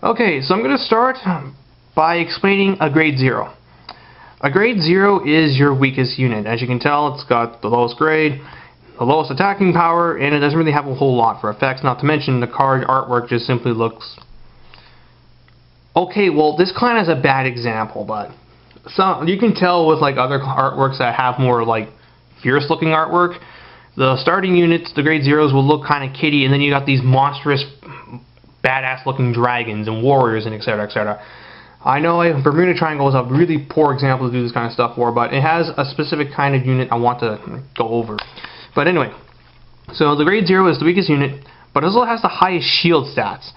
Okay, so I'm going to start by explaining a grade 0. A grade 0 is your weakest unit. As you can tell, it's got the lowest grade, the lowest attacking power, and it doesn't really have a whole lot for effects, not to mention the card artwork just simply looks... Okay, well, this clan is a bad example, but you can tell with like other artworks that have more like fierce looking artwork, the starting units, the grade 0s, will look kind of kiddie, and then you got these monstrous badass looking dragons and warriors and etc, etc. I know Bermuda Triangle is a really poor example to do this kind of stuff for, but it has a specific kind of unit I want to go over. But anyway, so the grade 0 is the weakest unit, but it also has the highest shield stats.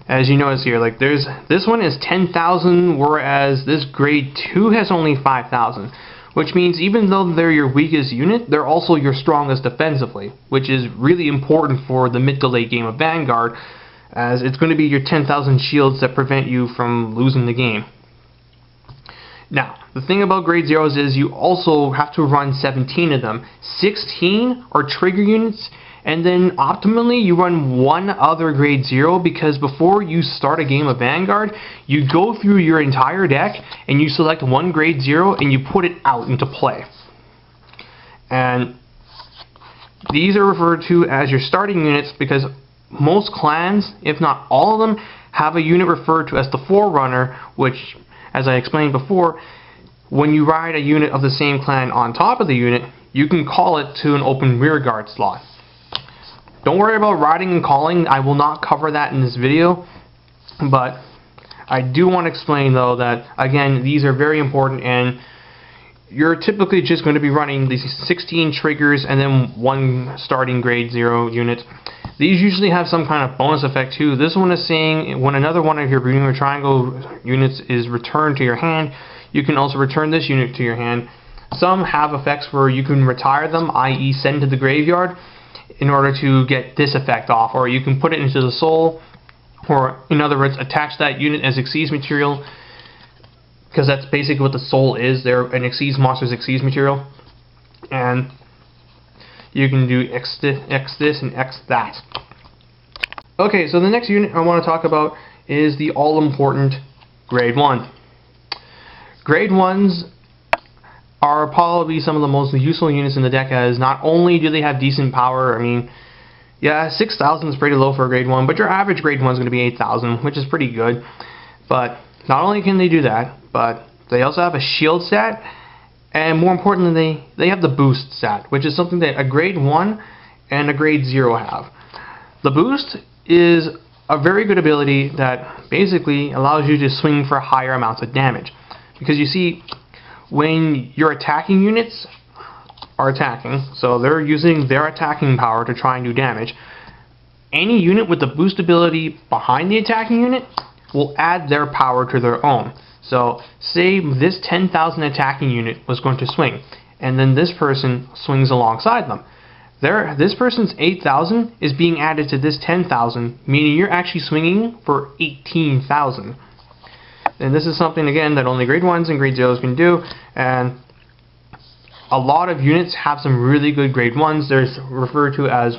As you notice here, like this one is 10,000, whereas this grade 2 has only 5,000. Which means even though they're your weakest unit, they're also your strongest defensively, which is really important for the mid to late game of Vanguard, as it's going to be your 10,000 shields that prevent you from losing the game. Now, the thing about grade 0s is you also have to run 17 of them. 16 are trigger units, and then optimally you run one other grade 0, because before you start a game of Vanguard, you go through your entire deck and you select one grade 0 and you put it out into play. And these are referred to as your starting units because most clans, if not all of them, have a unit referred to as the Forerunner, which, as I explained before, when you ride a unit of the same clan on top of the unit, you can call it to an open rearguard slot. Don't worry about riding and calling, I will not cover that in this video, but I do want to explain though that, again, these are very important, and you're typically just going to be running these 16 triggers and then one starting grade 0 unit. These usually have some kind of bonus effect too. This one is saying when another one of your Bermuda Triangle units is returned to your hand, you can also return this unit to your hand. Some have effects where you can retire them, i.e. send to the graveyard, in order to get this effect off, or you can put it into the soul, or in other words attach that unit as Xyz material, because that's basically what the soul is. They're an Xyz monster's Xyz material, and you can do X this and X that. Okay, so the next unit I want to talk about is the all-important grade 1. Grade 1s are probably some of the most useful units in the deck, as not only do they have decent power, I mean, yeah, 6,000 is pretty low for a grade 1, but your average grade 1 is going to be 8,000, which is pretty good. But not only can they do that, but they also have a shield stat, and more importantly, they have the boost stat, which is something that a grade 1 and a grade 0 have. The boost is a very good ability that basically allows you to swing for higher amounts of damage. Because you see, when your attacking units are attacking, so they're using their attacking power to try and do damage, any unit with the boost ability behind the attacking unit will add their power to their own. So say this 10,000 attacking unit was going to swing, and then this person swings alongside them. This person's 8,000 is being added to this 10,000, meaning you're actually swinging for 18,000. And this is something, again, that only grade 1s and grade 0s can do, and a lot of units have some really good grade 1s. There's referred to as,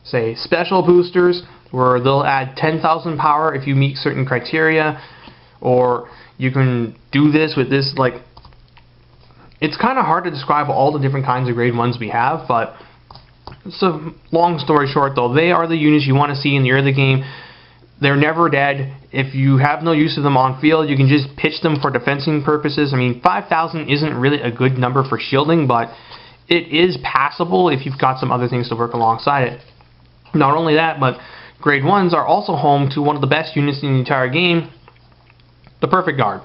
say, special boosters, where they'll add 10,000 power if you meet certain criteria, or you can do this with this, like, it's kind of hard to describe all the different kinds of grade 1s we have, but so long story short though, they are the units you want to see in the early game. They're never dead. If you have no use of them on field, you can just pitch them for defensing purposes. I mean, 5,000 isn't really a good number for shielding, but it is passable if you've got some other things to work alongside it. Not only that, but grade 1s are also home to one of the best units in the entire game, the Perfect Guard.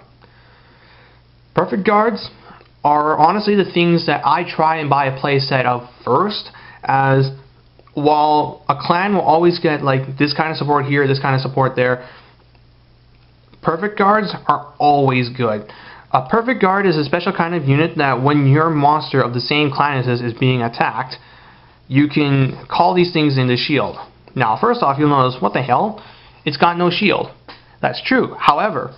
Perfect Guards are honestly the things that I try and buy a playset of first, as while a clan will always get like this kind of support here, this kind of support there, Perfect Guards are always good. A Perfect Guard is a special kind of unit that when your monster of the same clan as is being attacked, you can call these things into shield. Now, first off, you'll notice, what the hell? It's got no shield. That's true. However,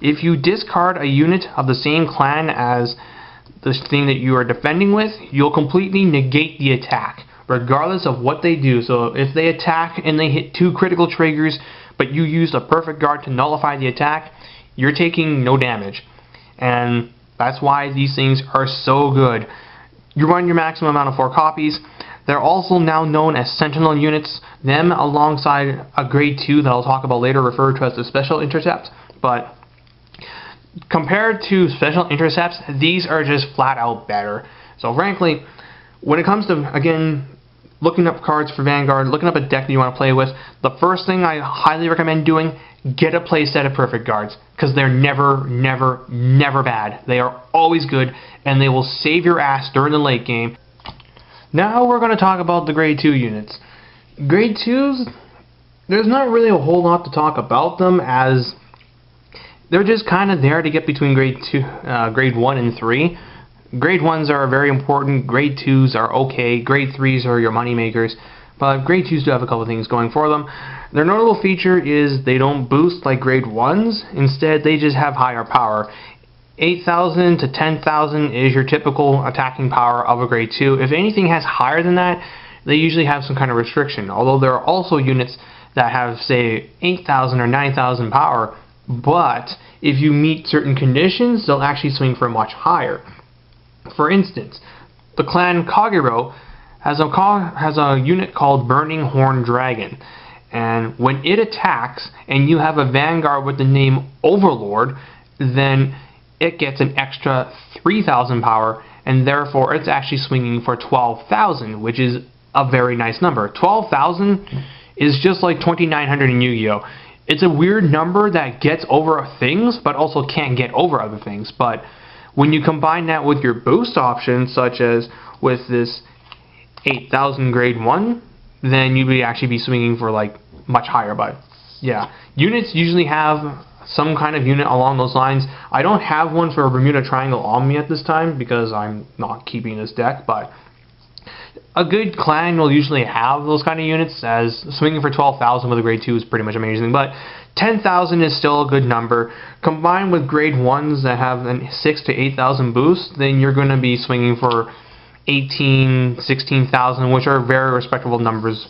if you discard a unit of the same clan as the thing that you are defending with, you'll completely negate the attack, regardless of what they do. So if they attack and they hit 2 critical triggers, but you used a perfect guard to nullify the attack, you're taking no damage. And that's why these things are so good. You run your maximum amount of 4 copies. They're also now known as Sentinel units. Them alongside a grade 2 that I'll talk about later, referred to as the Special Intercept. But compared to Special Intercepts, these are just flat out better. So frankly, when it comes to, again, looking up cards for Vanguard, looking up a deck that you want to play with, the first thing I highly recommend doing, get a playset of perfect guards, because they're never, never, never bad. They are always good, and they will save your ass during the late game. Now we're going to talk about the grade 2 units. Grade 2s, there's not really a whole lot to talk about them, as they're just kind of there to get between grade 1 and 3. Grade 1s are very important, grade 2s are okay, grade 3s are your money makers, but grade 2s do have a couple things going for them. Their notable feature is they don't boost like grade 1s, instead they just have higher power. 8,000 to 10,000 is your typical attacking power of a grade 2. If anything has higher than that, they usually have some kind of restriction, although there are also units that have, say, 8,000 or 9,000 power, but if you meet certain conditions, they'll actually swing for much higher. For instance, the clan Kagero has a unit called Burning Horn Dragon, and when it attacks and you have a Vanguard with the name Overlord, then it gets an extra 3,000 power, and therefore it's actually swinging for 12,000, which is a very nice number. 12,000 is just like 2,900 in Yu-Gi-Oh! It's a weird number that gets over things, but also can't get over other things. But when you combine that with your boost options, such as with this 8,000 grade 1, then you would actually be swinging for like much higher. But yeah, units usually have some kind of unit along those lines. I don't have one for a Bermuda Triangle on me at this time because I'm not keeping this deck, but a good clan will usually have those kind of units, as swinging for 12,000 with a grade 2 is pretty much amazing. But 10,000 is still a good number. Combined with grade 1s that have a 6 to 8,000 boost, then you're going to be swinging for 18, 16,000, which are very respectable numbers.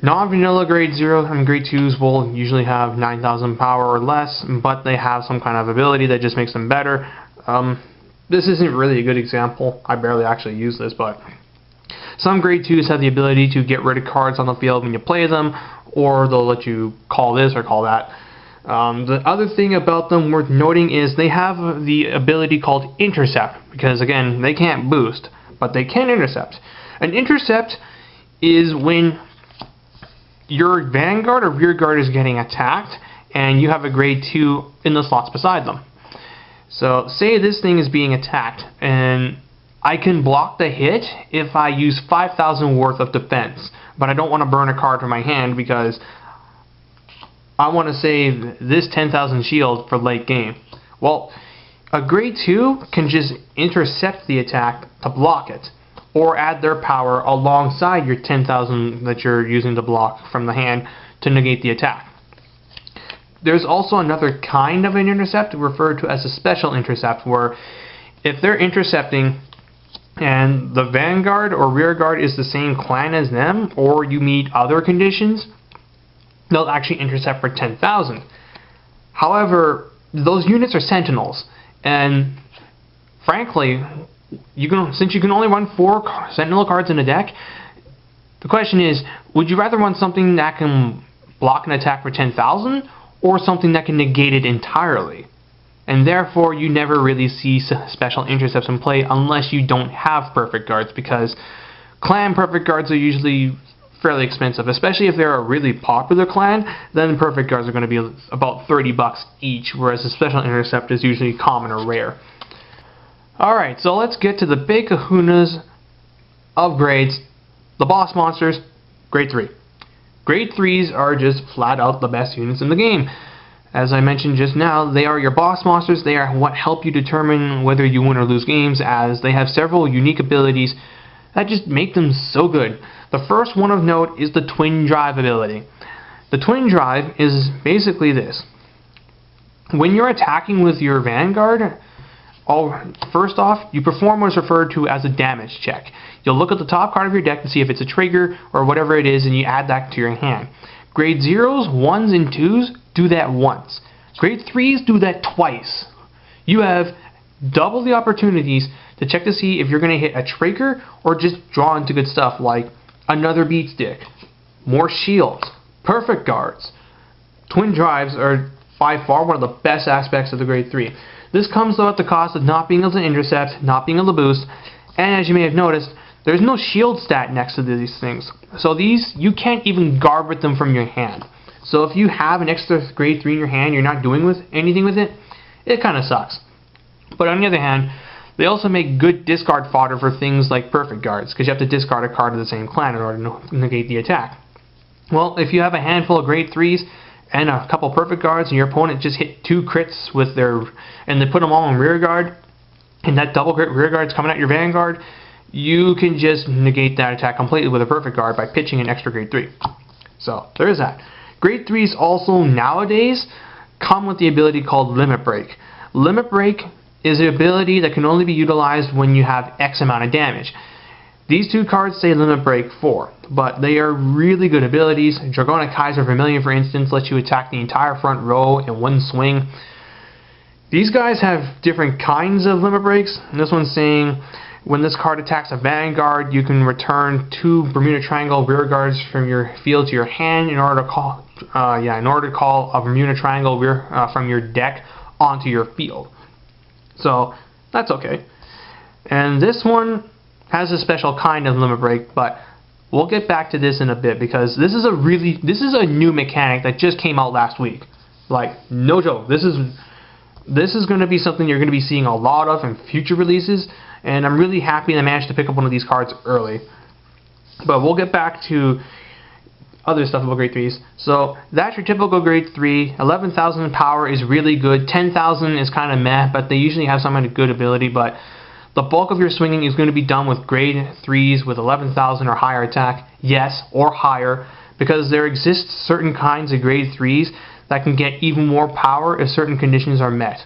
Non-vanilla grade 0 and grade 2s will usually have 9,000 power or less, but they have some kind of ability that just makes them better. This isn't really a good example. I barely actually use this, but some grade 2s have the ability to get rid of cards on the field when you play them, or they'll let you call this or call that. The other thing about them worth noting is they have the ability called Intercept, because again, they can't boost, but they can intercept. An intercept is when your Vanguard or Rear Guard is getting attacked, and you have a grade 2 in the slots beside them. So say this thing is being attacked, and I can block the hit if I use 5,000 worth of defense, but I don't want to burn a card from my hand because I want to save this 10,000 shield for late game. Well, a grade 2 can just intercept the attack to block it, or add their power alongside your 10,000 that you're using to block from the hand to negate the attack. There's also another kind of an intercept referred to as a special intercept, where if they're intercepting and the Vanguard or Rear Guard is the same clan as them, or you meet other conditions, they'll actually intercept for 10,000. However, those units are Sentinels, and frankly, since you can only run 4 Sentinel cards in a deck, the question is, would you rather run something that can block an attack for 10,000, or something that can negate it entirely? And therefore, you never really see special intercepts in play unless you don't have perfect guards, because clan perfect guards are usually fairly expensive, especially if they're a really popular clan. Then perfect guards are going to be about 30 bucks each, whereas a special intercept is usually common or rare. Alright, so let's get to the big kahunas of grades. The boss monsters, grade 3. Grade 3s are just flat out the best units in the game. As I mentioned just now, they are your boss monsters. They are what help you determine whether you win or lose games, as they have several unique abilities that just make them so good. The first one of note is the Twin Drive ability. The Twin Drive is basically this. When you're attacking with your Vanguard, first off, you perform what is referred to as a damage check. You'll look at the top card of your deck to see if it's a trigger or whatever it is, and you add that to your hand. Grade 0s, 1s, and 2s do that once. Grade 3s do that twice. You have double the opportunities to check to see if you're going to hit a Traker or just draw into good stuff like another beat stick, more shields, perfect guards. Twin drives are by far one of the best aspects of the Grade 3. This comes though at the cost of not being able to intercept, not being able to boost, and as you may have noticed, there's no shield stat next to these things. So these, you can't even guard with them from your hand. So if you have an extra Grade 3 in your hand, you're not doing anything with it, it kind of sucks. But on the other hand, they also make good discard fodder for things like perfect guards, because you have to discard a card of the same clan in order to negate the attack. Well, if you have a handful of Grade 3s and a couple perfect guards, and your opponent just hit 2 crits with and they put them all on rear guard, and that double crit rear guard's coming at your Vanguard, you can just negate that attack completely with a perfect guard by pitching an extra Grade 3. So, there is that. Grade 3s also nowadays come with the ability called Limit Break. Limit Break is an ability that can only be utilized when you have X amount of damage. These two cards say Limit Break 4, but they are really good abilities. Dragonic Kaiser Vermilion, for instance, lets you attack the entire front row in one swing. These guys have different kinds of Limit Breaks. And this one's saying when this card attacks a Vanguard, you can return 2 Bermuda Triangle rear guards from your field to your hand in order to call, a Bermuda Triangle from your deck onto your field. So that's okay. And this one has a special kind of Limit Break, but we'll get back to this in a bit because this is a new mechanic that just came out last week. Like, no joke. This is going to be something you're going to be seeing a lot of in future releases, and I'm really happy that I managed to pick up one of these cards early. But we'll get back to other stuff about Grade 3s. So that's your typical Grade 3. 11,000 power is really good. 10,000 is kind of meh, but they usually have some kind of good ability. But the bulk of your swinging is going to be done with Grade 3s with 11,000 or higher attack. Yes, or higher, because there exists certain kinds of Grade 3s that can get even more power if certain conditions are met.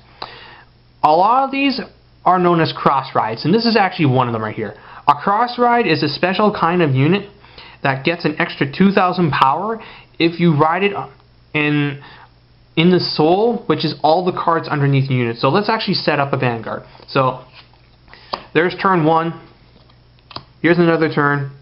A lot of these are known as cross rides, and this is actually one of them right here. A cross ride is a special kind of unit that gets an extra 2,000 power if you ride it in the soul, which is all the cards underneath the unit. So let's actually set up a Vanguard. So there's turn 1. Here's another turn.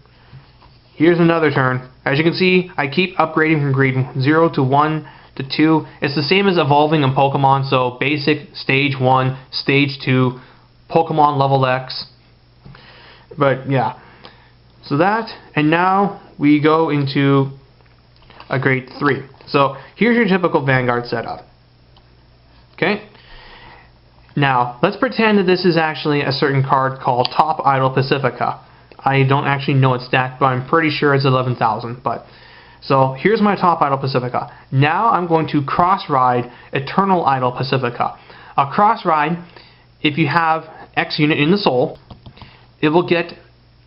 Here's another turn. As you can see, I keep upgrading from Grade 0 to 1 to 2. It's the same as evolving in Pokemon. So basic, stage 1, stage 2, Pokemon level X. But yeah. So that, and now we go into a Grade 3. So here's your typical Vanguard setup. Okay? Now, let's pretend that this is actually a certain card called Top Idol Pacifica. I don't actually know its stat, but I'm pretty sure it's 11,000. So here's my Top Idol Pacifica. Now I'm going to cross-ride Eternal Idol Pacifica. A cross-ride, if you have X unit in the soul, it will get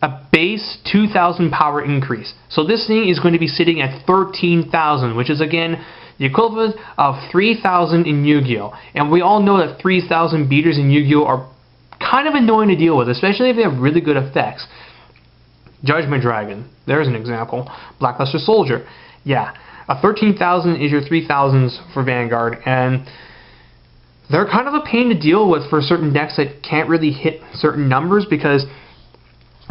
a base 2,000 power increase. So this thing is going to be sitting at 13,000, which is again the equivalent of 3,000 in Yu-Gi-Oh! And we all know that 3,000 beaters in Yu-Gi-Oh! Are kind of annoying to deal with, especially if they have really good effects. Judgment Dragon, there's an example. Blackluster Soldier, yeah. A 13,000 is your 3,000s for Vanguard, and they're kind of a pain to deal with for certain decks that can't really hit certain numbers, because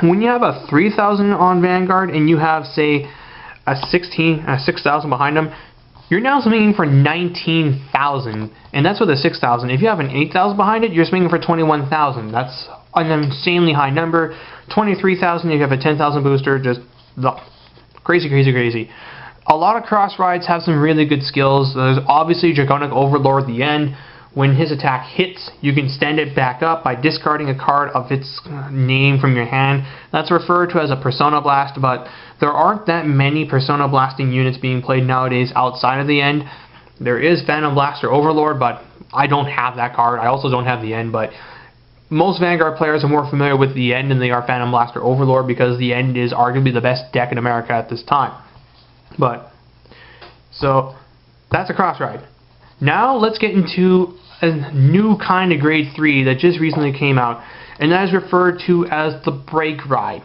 when you have a 3,000 on Vanguard and you have, say, a 6,000 behind them, you're now swinging for 19,000, and that's with a 6,000. If you have an 8,000 behind it, you're swinging for 21,000. That's an insanely high number. 23,000, you have a 10,000 booster, just crazy, crazy, crazy. A lot of cross rides have some really good skills. There's obviously Dragonic Overlord at the end. When his attack hits, you can stand it back up by discarding a card of its name from your hand. That's referred to as a Persona Blast, but there aren't that many Persona Blasting units being played nowadays outside of the end. There is Phantom Blaster Overlord, but I don't have that card. I also don't have the end, but most Vanguard players are more familiar with the end than they are Phantom Blaster Overlord, because the end is arguably the best deck in America at this time. So that's a cross ride. Now let's get into a new kind of Grade 3 that just recently came out, and that is referred to as the Break Ride.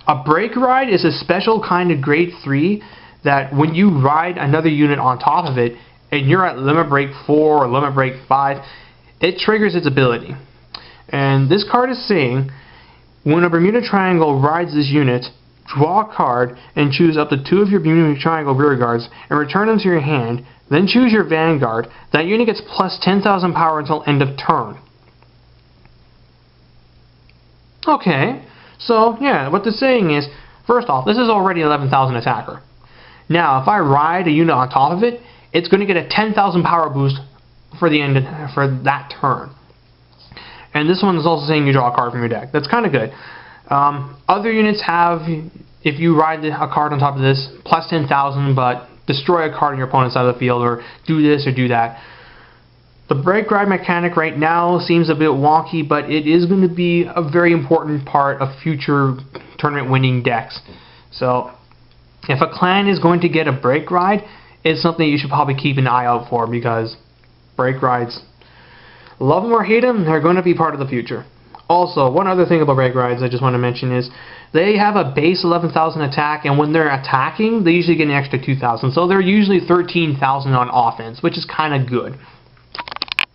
A Break Ride is a special kind of Grade 3 that when you ride another unit on top of it, and you're at limit break 4 or limit break 5, it triggers its ability. And this card is saying, when a Bermuda Triangle rides this unit, draw a card and choose up to 2 of your Bermuda Triangle rear guards and return them to your hand, then choose your Vanguard. That unit gets plus 10,000 power until end of turn. Okay, so yeah, what they're saying is, first off, this is already 11,000 attacker. Now, if I ride a unit on top of it, it's going to get a 10,000 power boost for that turn. And this one is also saying you draw a card from your deck. That's kind of good. Other units have, if you ride a card on top of this, plus 10,000, but destroy a card on your opponent's side of the field, or do this or do that. The break ride mechanic right now seems a bit wonky, but it is going to be a very important part of future tournament winning decks. So if a clan is going to get a break ride, it's something you should probably keep an eye out for, because break rides, love them or hate them, they're going to be part of the future. Also, one other thing about break rides I just want to mention is they have a base 11,000 attack, and when they're attacking, they usually get an extra 2,000. So they're usually 13,000 on offense, which is kind of good.